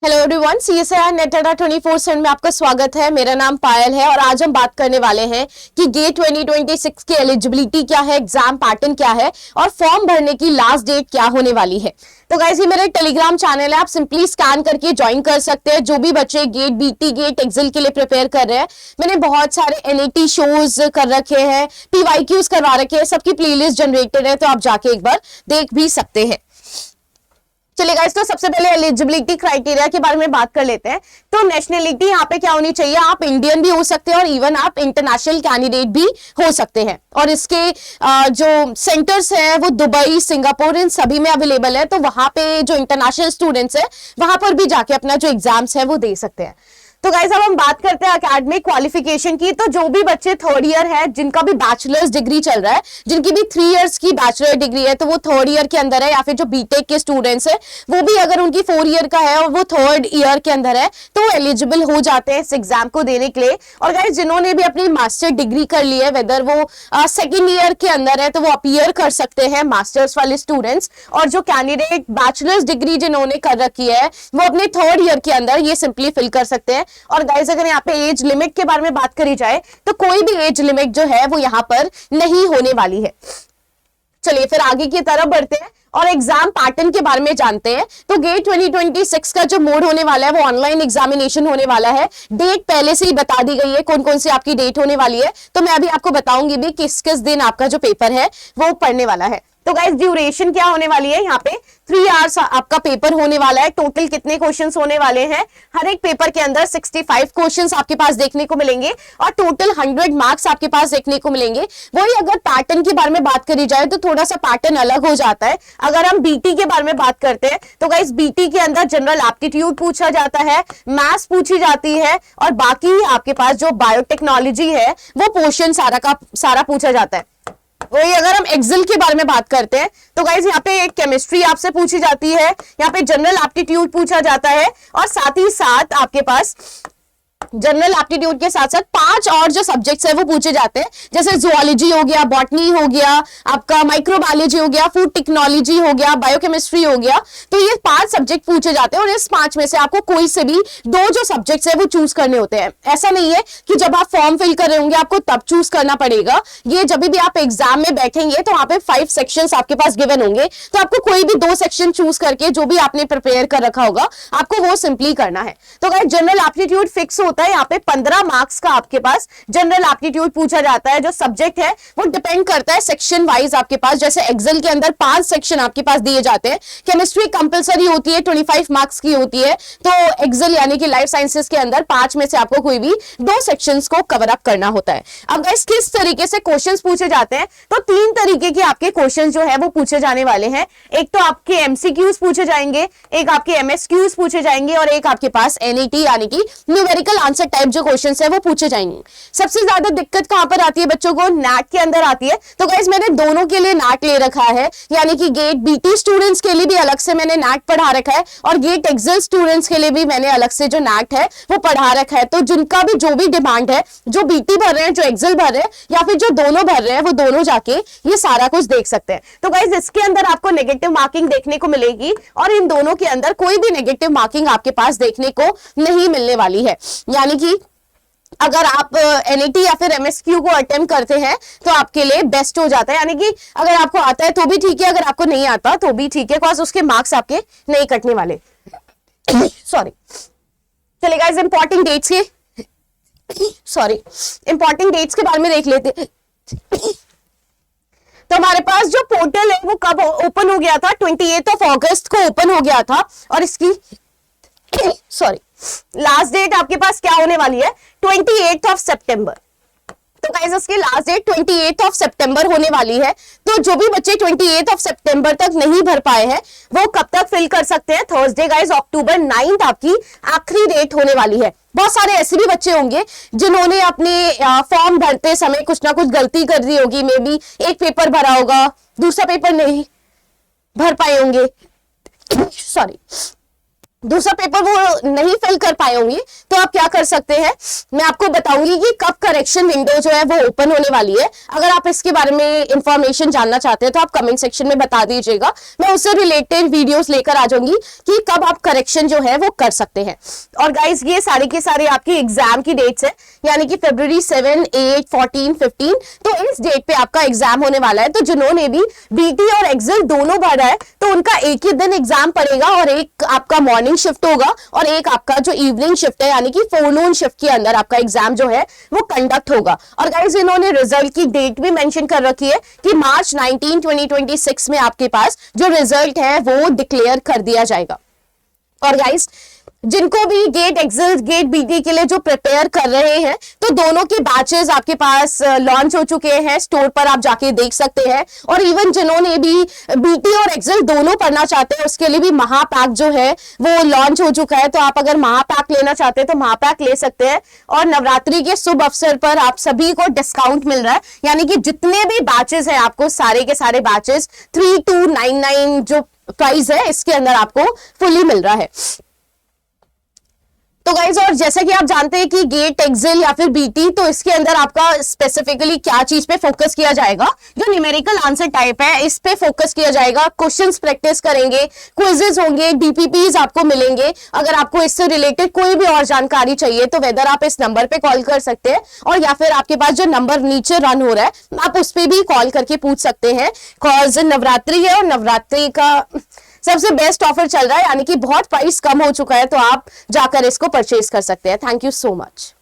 Hello everyone, CSIR net अड्डा 24/7 में आपका स्वागत है। मेरा नाम पायल है और आज हम बात करने वाले हैं कि गेट 2026 की एलिजिबिलिटी क्या है, एग्जाम पैटर्न क्या है और फॉर्म भरने की लास्ट डेट क्या होने वाली है। तो गाइस, ये मेरा टेलीग्राम चैनल है, आप सिंपली स्कैन करके ज्वाइन कर सकते हैं। जो भी बच्चे गेट, बीटी, गेट, एक्सेल के लिए प्रिपेयर कर रहे हैं, मैंने बहुत सारे एनईटी शोज कर रखे हैं, पीवाईक्यूज करवा रखे हैं, सबकी प्लेलिस्ट जनरेटेड है, तो आप जाके एक बार देख भी सकते हैं। चलिए गाइस, तो सबसे पहले एलिजिबिलिटी क्राइटेरिया के बारे में बात कर लेते हैं। तो नेशनलिटी यहाँ पे क्या होनी चाहिए, आप इंडियन भी हो सकते हैं और इवन आप इंटरनेशनल कैंडिडेट भी हो सकते हैं। और इसके जो सेंटर्स हैं वो दुबई, सिंगापुर, इन सभी में अवेलेबल है। तो वहां पे जो इंटरनेशनल स्टूडेंट्स है वहां पर भी जाके अपना जो एग्जाम्स है वो दे सकते हैं। तो गाइस, अब हम बात करते हैं एकेडमिक क्वालिफिकेशन की। तो जो भी बच्चे थर्ड ईयर है, जिनका भी बैचलर्स डिग्री चल रहा है, जिनकी भी 3 इयर्स की बैचलर डिग्री है, तो वो थर्ड ईयर के अंदर है, या फिर जो बीटेक के स्टूडेंट्स है वो भी अगर उनकी 4 ईयर का है और वो थर्ड ईयर के अंदर है तो एलिजिबल हो जाते हैं इस एग्जाम को देने के लिए। और गाइस, जिन्होंने भी अपनी मास्टर डिग्री कर ली है, वेदर वो सेकेंड ईयर के अंदर है, तो वो अपीयर कर सकते हैं, मास्टर्स वाले स्टूडेंट्स। और जो कैंडिडेट बैचलर्स डिग्री जिन्होंने कर रखी है वो अपने थर्ड ईयर के अंदर ये सिंपली फिल कर सकते हैं। और गाइस, अगर यहाँ पे एज लिमिट के बारे में बात करी जाए तो कोई भी एज लिमिट जो है वो यहाँ पर नहीं होने वाली है। चलिए फिर आगे की तरफ बढ़ते हैं और एग्जाम पैटर्न के बारे में जानते हैं। तो गेट 2026 का जो मोड होने वाला है वो ऑनलाइन एग्जामिनेशन होने वाला है। डेट पहले से ही बता दी गई है, कौन कौन सी आपकी डेट होने वाली है। तो मैं अभी आपको बताऊंगी भी किस किस दिन आपका जो पेपर है वो पढ़ने वाला है। तो गाइस, ड्यूरेशन क्या होने वाली है, यहाँ पे 3 आवर्स आपका पेपर होने वाला है। टोटल कितने क्वेश्चंस होने वाले हैं, हर एक पेपर के अंदर 65 क्वेश्चंस आपके पास देखने को मिलेंगे और टोटल 100 मार्क्स आपके पास देखने को मिलेंगे। वही अगर पैटर्न के बारे में बात करी जाए तो थोड़ा सा पैटर्न अलग हो जाता है। अगर हम बीटी के बारे में बात करते हैं तो गाइस, बीटी के अंदर जनरल एप्टीट्यूड पूछा जाता है, मैथ्स पूछी जाती है और बाकी आपके पास जो बायोटेक्नोलॉजी है वो पोर्शन सारा का सारा पूछा जाता है। वही अगर हम एक्सेल के बारे में बात करते हैं तो गाइस, यहाँ पे एक केमिस्ट्री आपसे पूछी जाती है, यहाँ पे जनरल एप्टीट्यूड पूछा जाता है और साथ ही साथ आपके पास जनरल एप्टीट्यूड के साथ साथ 5 और जो सब्जेक्ट्स है वो पूछे जाते हैं, जैसे जुआलॉजी हो गया, बॉटनी हो गया, आपका माइक्रोबायोलॉजी हो गया, फूड टेक्नोलॉजी हो गया, बायोकेमिस्ट्री हो गया। तो ये 5 सब्जेक्ट पूछे जाते हैं और इस 5 में से आपको कोई से भी 2 जो सब्जेक्ट्स है वो चूज करने होते हैं। ऐसा नहीं है कि जब आप फॉर्म फिल कर रहे होंगे आपको तब चूज करना पड़ेगा। ये जब भी आप एग्जाम में बैठेंगे तो वहां पे 5 सेक्शंस आपके पास गिवन होंगे, तो आपको कोई भी 2 सेक्शन चूज करके जो भी आपने प्रिपेयर कर रखा होगा आपको वो सिंपली करना है। तो गाइस, जनरल एप्टीट्यूड फिक्स होता है, यहाँ पे 15 मार्क्स का आपके पास जनरल एप्टीट्यूड पूछा जाता है। जो सब्जेक्ट है वो डिपेंड करता है सेक्शन वाइज आपके पास, जैसे एक्सेल के अंदर 5 सेक्शन आपके पास दिए जाते हैं। केमिस्ट्री कंपलसरी होती है, 25 मार्क्स की होती है। तो एक्सेल यानी कि लाइफ साइंसेस के अंदर 5 में से आपको कोई भी 2 सेक्शंस को कवर अप करना होता है। अब गाइस, किस तरीके से क्वेश्चंस पूछे जाते हैं, तो 3 तरीके के आपके क्वेश्चंस जो है वो पूछे जाने वाले हैं। एक तो आपके एमसीक्यूज पूछे जाएंगे, एक आपके एमएसक्यूज पूछे जाएंगे और एक आपके पास एनईटी यानी कि न्यूमेरिकल आंसर टाइप जो क्वेश्चंस है वो पूछे जाएंगे। सबसे ज्यादा दिक्कत कहां पर आती है बच्चों को, नैट के अंदर आती है। तो गाइस, मैंने दोनों के लिए नैट ले रखा है, यानी कि गेट बीटी स्टूडेंट्स के लिए भी अलग से मैंने नैट पढ़ा रखा है और गेट एक्सेल स्टूडेंट्स के लिए भी मैंने अलग से जो नैट है वो पढ़ा रखा है। तो जिनका भी जो भी डिमांड है, जो बीटी भर रहे हैं, जो एक्सेल भर रहे हैं या फिर जो दोनों भर रहे हैं, वो दोनों जाके ये सारा कुछ देख सकते हैं। तो गाइस, इसके अंदर आपको नेगेटिव मार्किंग देखने को मिलेगी और इन दोनों के अंदर कोई भी नेगेटिव मार्किंग आपके पास देखने को नहीं मिलने वाली है। यानी कि अगर आप एनईटी या फिर एमएसक्यू को अटेम्प्ट करते हैं तो आपके लिए बेस्ट हो जाता है। यानी कि अगर आपको आता है तो भी ठीक है, अगर आपको नहीं आता तो भी ठीक है, बिकॉज़ उसके मार्क्स आपके नहीं कटने वाले। सॉरी। चलिए गाइस, इंपॉर्टेंट डेट्स के बारे में देख लेते हैं। तो हमारे पास जो पोर्टल है वो कब ओपन हो गया था, 28 अगस्त को ओपन हो गया था और इसकी लास्ट डेट आपके पास क्या होने वाली है, 28 सितंबर। तो गाइस, इसकी लास्ट डेट 28 सितंबर होने वाली है। तो जो भी बच्चे 28 सितंबर तक नहीं भर पाए हैं वो कब तक फिल कर सकते हैं, थर्सडे गाइस, अक्टूबर 9 आपकी आखिरी डेट होने वाली है। बहुत सारे ऐसे भी बच्चे होंगे जिन्होंने अपने फॉर्म भरते समय कुछ ना कुछ गलती कर दी होगी, मे बी एक पेपर भरा होगा, दूसरा पेपर नहीं भर पाए होंगे, सॉरी। दूसरा पेपर वो नहीं फिल कर पाए होंगे तो आप क्या कर सकते हैं, मैं आपको बताऊंगी कि कब करेक्शन विंडो जो है वो ओपन होने वाली है। अगर आप इसके बारे में इंफॉर्मेशन जानना चाहते हैं तो आप कमेंट सेक्शन में बता दीजिएगा, मैं उससे रिलेटेड वीडियोस लेकर आ जाऊंगी कि कब आप करेक्शन जो है वो कर सकते हैं। और गाइस ये सारे के सारे आपकी एग्जाम की डेट्स है, यानी कि फरवरी 7, 8, 14, 15, तो इस डेट पे आपका एग्जाम होने वाला है। तो जिन्होंने भी बीटी और एक्सेल दोनों भरा है तो उनका एक ही दिन एग्जाम पड़ेगा, और एक आपका मॉर्निंग शिफ्ट होगा और एक आपका जो इवनिंग शिफ्ट है यानी कि फोरनून शिफ्ट के अंदर आपका एग्जाम जो है वो कंडक्ट होगा। और गाइस इन्होंने रिजल्ट की डेट भी मेंशन कर रखी है कि मार्च 19, 2026 में आपके पास जो रिजल्ट है वो डिक्लेयर कर दिया जाएगा। और गाइस जिनको भी गेट एक्सेल गेट बीटी के लिए जो प्रिपेयर कर रहे हैं तो दोनों के बैचेस आपके पास लॉन्च हो चुके हैं, स्टोर पर आप जाके देख सकते हैं। और इवन जिन्होंने भी बीटी और एक्सेल दोनों पढ़ना चाहते हैं उसके लिए भी महापैक जो है वो लॉन्च हो चुका है। तो आप अगर महापैक लेना चाहते हैं तो महापैक ले सकते हैं। और नवरात्रि के शुभ अवसर पर आप सभी को डिस्काउंट मिल रहा है, यानी कि जितने भी बैचेस हैं आपको सारे के सारे बैचेस 3299 जो प्राइस है इसके अंदर आपको फुली मिल रहा है। तो गाइज और जैसा कि आप जानते हैं कि गेट एक्सेल या फिर बीटी तो इसके अंदर आपका स्पेसिफिकली क्या चीज पे फोकस किया जाएगा, जो न्यूमेरिकल आंसर टाइप है इस पे फोकस किया जाएगा। क्वेश्चंस प्रैक्टिस करेंगे, क्विजेस होंगे, डीपीपीज आपको मिलेंगे। अगर आपको इससे रिलेटेड कोई भी और जानकारी चाहिए तो वेदर आप इस नंबर पे कॉल कर सकते हैं, और या फिर आपके पास जो नंबर नीचे रन हो रहा है आप उस पर भी कॉल करके पूछ सकते हैं। कॉज नवरात्रि है और नवरात्रि का सबसे बेस्ट ऑफर चल रहा है, यानी कि बहुत प्राइस कम हो चुका है, तो आप जाकर इसको परचेज कर सकते हैं। Thank you so much.